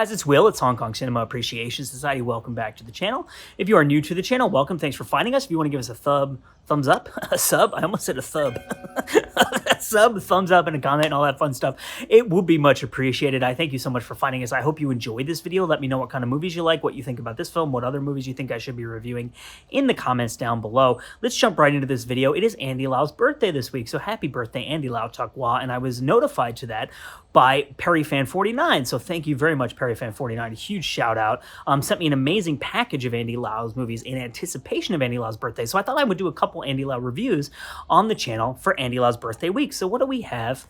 guys, it's Will. It's Hong Kong Cinema Appreciation Society. Welcome back to the channel. If you are new to the channel, welcome. Thanks for finding us. If you want to give us a thumbs up, a sub, I almost said a thub. A sub, thumbs up, and a comment and all that fun stuff, it would be much appreciated. I thank you so much for finding us. I hope you enjoyed this video. Let me know what kind of movies you like, what you think about this film, what other movies you think I should be reviewing in the comments down below. Let's jump right into this video. It is Andy Lau's birthday this week, so happy birthday, Andy Lau Tukwah, and I was notified to that by PerryFan49. So thank you very much, PerryFan49. A huge shout out. Sent me an amazing package of Andy Lau's movies in anticipation of Andy Lau's birthday. So I thought I would do a couple Andy Lau reviews on the channel for Andy Lau's birthday week. So what do we have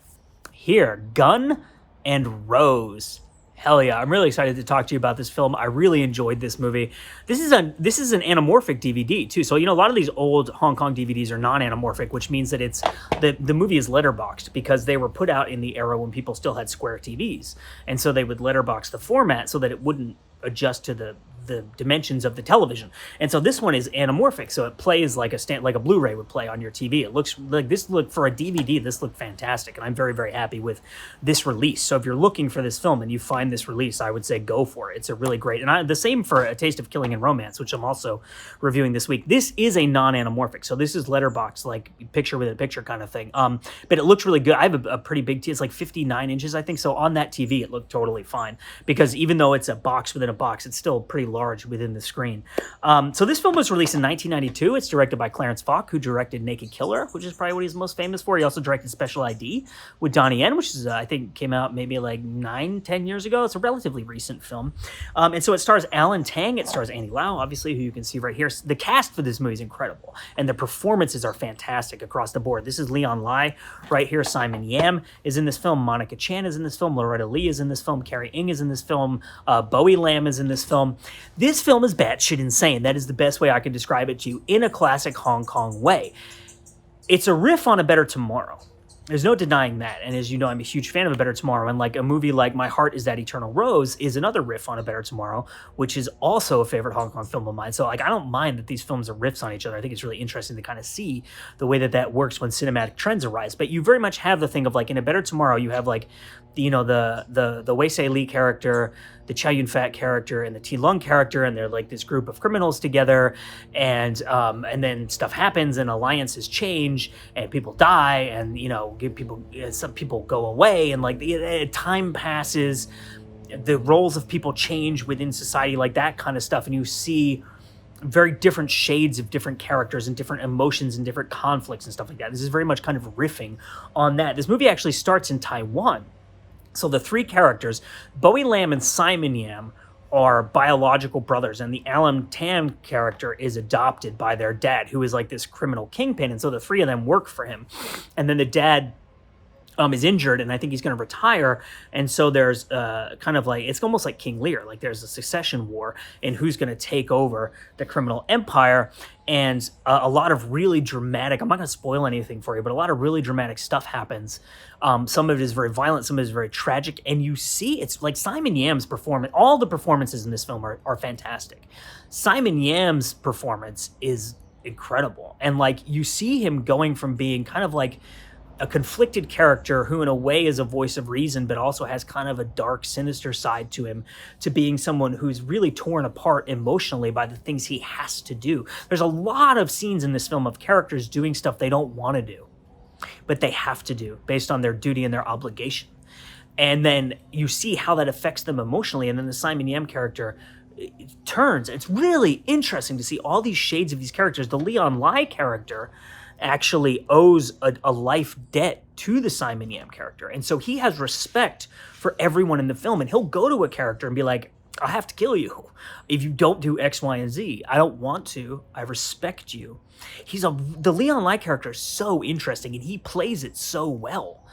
here? Gun and Rose. Hell yeah, I'm really excited to talk to you about this film. I really enjoyed this movie. This is an anamorphic DVD too. So, you know, a lot of these old Hong Kong DVDs are non-anamorphic, which means that it's the movie is letterboxed because they were put out in the era when people still had square TVs. And so they would letterbox the format so that it wouldn't adjust to the dimensions of the television. And so this one is anamorphic, so it plays like a Blu-ray would play on your TV. It looks like for a DVD, this looked fantastic, and I'm very, very happy with this release. So if you're looking for this film and you find this release, I would say go for it. It's a really great, and the same for A Taste of Killing and Romance, which I'm also reviewing this week. This is a non-anamorphic, so this is letterbox, like picture within a picture kind of thing. But it looks really good. I have a pretty big TV. It's like 59 inches, I think. So on that TV, it looked totally fine because even though it's a box within a box, it's still pretty large within the screen. So this film was released in 1992. It's directed by Clarence Falk, who directed Naked Killer, which is probably what he's most famous for. He also directed Special ID with Donnie Yen, which is, I think, came out maybe like 9-10 years ago. It's a relatively recent film. And so it stars Alan Tang. It stars Andy Lau, obviously, who you can see right here. The cast for this movie is incredible, and the performances are fantastic across the board. This is Leon Lai right here. Simon Yam is in this film. Monica Chan is in this film. Loretta Lee is in this film. Carrie Ng is in this film. Bowie Lam is in this film. This film is batshit insane. That is the best way I can describe it to you in a classic Hong Kong way. It's a riff on A Better Tomorrow. There's no denying that. And as you know, I'm a huge fan of A Better Tomorrow. And like a movie like My Heart Is That Eternal Rose is another riff on A Better Tomorrow, which is also a favorite Hong Kong film of mine. So like, I don't mind that these films are riffs on each other. I think it's really interesting to kind of see the way that that works when cinematic trends arise. But you very much have the thing of like in A Better Tomorrow, you have like, you know, the Wei Sei Lee character, the Chow Yun Fat character, and the T Lung character, and they're like this group of criminals together, and then stuff happens, and alliances change, and people die, and you know, some people go away, and like time passes, the roles of people change within society, like that kind of stuff, and you see very different shades of different characters and different emotions and different conflicts and stuff like that. This is very much kind of riffing on that. This movie actually starts in Taiwan. So the three characters, Bowie Lam and Simon Yam, are biological brothers, and the Alan Tan character is adopted by their dad, who is like this criminal kingpin, and so the three of them work for him. And then the dad is injured, and I think he's going to retire, and so there's kind of like, it's almost like King Lear, like there's a succession war in who's going to take over the criminal empire, and a lot of really dramatic, I'm not going to spoil anything for you, but a lot of really dramatic stuff happens. Some of it is very violent, some of it is very tragic, and you see, it's like Simon Yam's performance, all the performances in this film are fantastic. Simon Yam's performance is incredible, and like you see him going from being kind of like a conflicted character who in a way is a voice of reason, but also has kind of a dark, sinister side to him, to being someone who's really torn apart emotionally by the things he has to do. There's a lot of scenes in this film of characters doing stuff they don't want to do, but they have to do based on their duty and their obligation. And then you see how that affects them emotionally. And then the Simon Yam character turns. It's really interesting to see all these shades of these characters. The Leon Lai character actually owes a life debt to the Simon Yam character. And so he has respect for everyone in the film. And he'll go to a character and be like, I have to kill you if you don't do X, Y, and Z. I don't want to. I respect you. The Leon Lai character is so interesting, and he plays it so well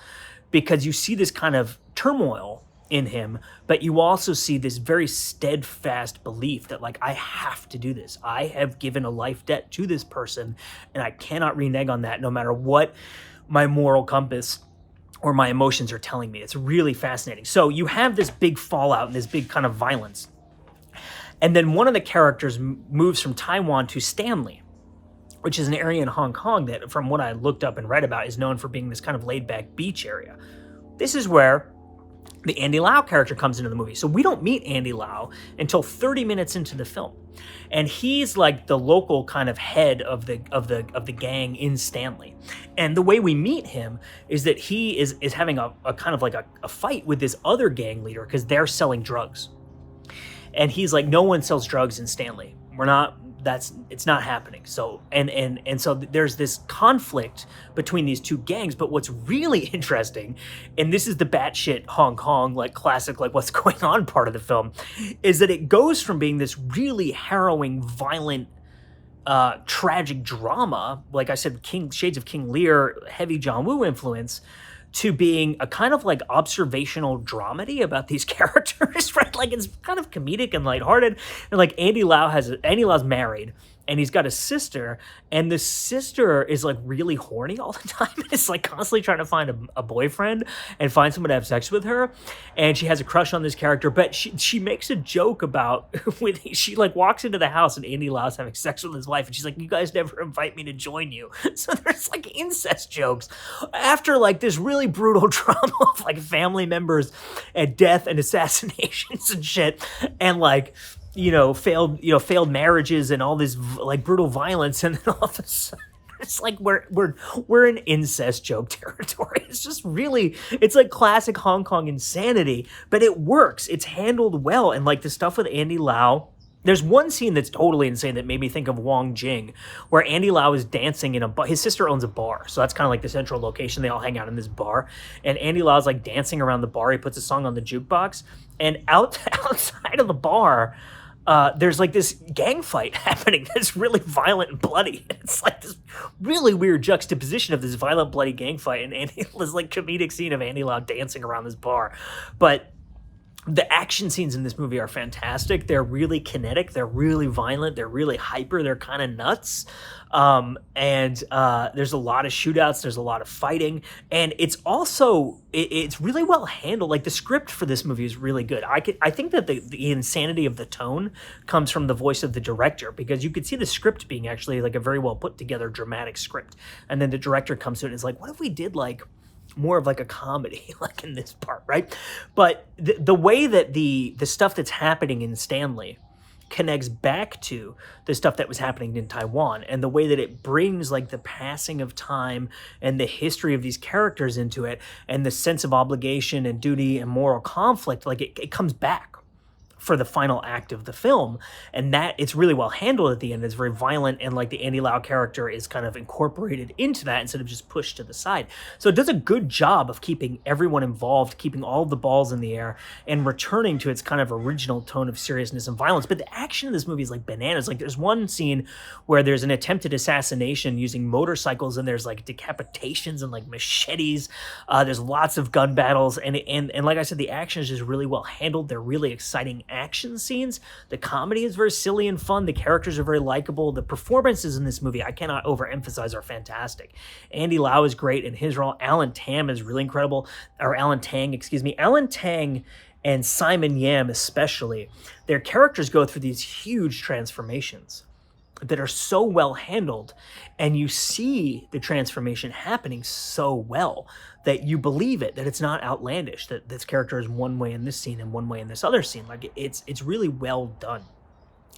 because you see this kind of turmoil in him, but you also see this very steadfast belief that like, I have to do this. I have given a life debt to this person, and I cannot renege on that no matter what my moral compass or my emotions are telling me. It's really fascinating. So you have this big fallout and this big kind of violence. And then one of the characters moves from Taiwan to Stanley, which is an area in Hong Kong that, from what I looked up and read about, is known for being this kind of laid-back beach area. This is where the Andy Lau character comes into the movie. So we don't meet Andy Lau until 30 minutes into the film. And he's like the local kind of head of the gang in Stanley. And the way we meet him is that he is having a kind of like a fight with this other gang leader because they're selling drugs. And he's like, no one sells drugs in Stanley. It's not happening. So and so there's this conflict between these two gangs. But what's really interesting, and this is the batshit Hong Kong like classic like what's going on part of the film, is that it goes from being this really harrowing, violent, tragic drama, like I said, shades of King Lear, heavy John Woo influence, to being a kind of like observational dramedy about these characters, right? Like it's kind of comedic and lighthearted. And like Andy Lau's married and he's got a sister, and the sister is like really horny all the time. It's like constantly trying to find a boyfriend and find someone to have sex with her. And she has a crush on this character, but she makes a joke about she like walks into the house and Andy Lau's having sex with his wife, and she's like, you guys never invite me to join you. So there's like incest jokes after like this really brutal drama of like family members and death and assassinations and shit, and like failed marriages and all this like brutal violence, and then all of a sudden it's like we're in incest joke territory. It's just really, it's like classic Hong Kong insanity, but it works. It's handled well. And like the stuff with Andy Lau, there's one scene that's totally insane that made me think of Wong Jing, where Andy Lau is dancing in a bar. His sister owns a bar, so that's kind of like the central location. They all hang out in this bar, and Andy Lau's like dancing around the bar. He puts a song on the jukebox, and outside of the bar, there's like this gang fight happening that's really violent and bloody. It's like this really weird juxtaposition of this violent, bloody gang fight and this like comedic scene of Andy Lau dancing around this bar. But the action scenes in this movie are fantastic. They're really kinetic. They're really violent. They're really hyper. They're kind of nuts. And there's a lot of shootouts. There's a lot of fighting. And it's also, it's really well handled. Like the script for this movie is really good. I think that the insanity of the tone comes from the voice of the director, because you could see the script being actually like a very well put together dramatic script. And then the director comes to it and is like, what if we did like more of like a comedy, like in this part, right? But the way that the stuff that's happening in Stanley connects back to the stuff that was happening in Taiwan, and the way that it brings like the passing of time and the history of these characters into it, and the sense of obligation and duty and moral conflict, like it comes back for the final act of the film. And that it's really well handled at the end. It's very violent, and like the Andy Lau character is kind of incorporated into that instead of just pushed to the side. So it does a good job of keeping everyone involved, keeping all the balls in the air, and returning to its kind of original tone of seriousness and violence. But the action in this movie is like bananas. Like there's one scene where there's an attempted assassination using motorcycles, and there's like decapitations and like machetes. There's lots of gun battles, and like I said, the action is just really well handled. They're really exciting action scenes. The comedy is very silly and fun. The characters are very likable. The performances in this movie, I cannot overemphasize, are fantastic. Andy Lau is great in his role. Alan Tang is really incredible. Alan Tang and Simon Yam especially. Their characters go through these huge transformations that are so well handled, and you see the transformation happening so well that you believe it, that it's not outlandish, that this character is one way in this scene and one way in this other scene. Like it's really well done.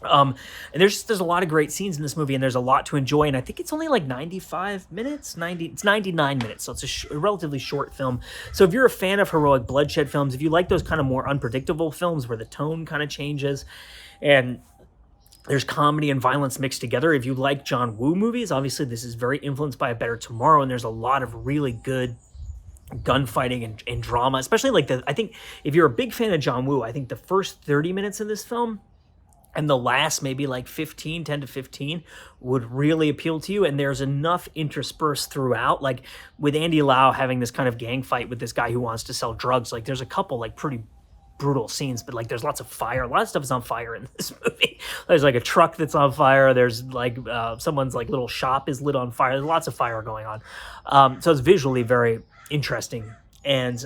And there's a lot of great scenes in this movie, and there's a lot to enjoy. And I think it's only like 95 minutes, it's 99 minutes. So it's a relatively short film. So if you're a fan of heroic bloodshed films, if you like those kind of more unpredictable films where the tone kind of changes and there's comedy and violence mixed together, if you like John Woo movies, obviously this is very influenced by A Better Tomorrow, and there's a lot of really good gunfighting and drama, especially like I think if you're a big fan of John Woo, I think the first 30 minutes of this film and the last maybe like 10 to 15 would really appeal to you. And there's enough interspersed throughout, like with Andy Lau having this kind of gang fight with this guy who wants to sell drugs. Like there's a couple like pretty brutal scenes, but like there's lots of fire. A lot of stuff is on fire in this movie. There's like a truck that's on fire. There's like someone's like little shop is lit on fire. There's lots of fire going on. So it's visually very interesting, and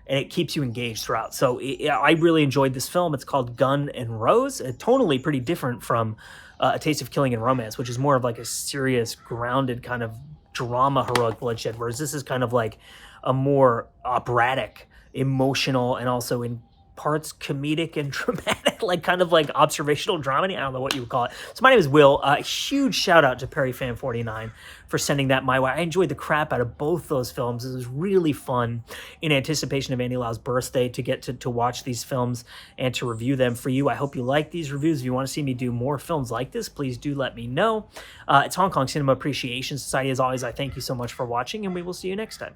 it keeps you engaged throughout. So I really enjoyed this film. It's called Gun and Rose. Tonally pretty different from A Taste of Killing and Romance, which is more of like a serious, grounded kind of drama, heroic bloodshed, whereas this is kind of like a more operatic emotional and also in parts comedic and dramatic, like kind of like observational dramedy. I don't know what you would call it. So my name is Will. Huge shout out to PerryFan49 for sending that my way. I enjoyed the crap out of both those films. It was really fun in anticipation of Andy Lau's birthday to get to watch these films and to review them for you. I hope you like these reviews. If you want to see me do more films like this, please do let me know. It's Hong Kong Cinema Appreciation Society. As always, I thank you so much for watching, and we will see you next time.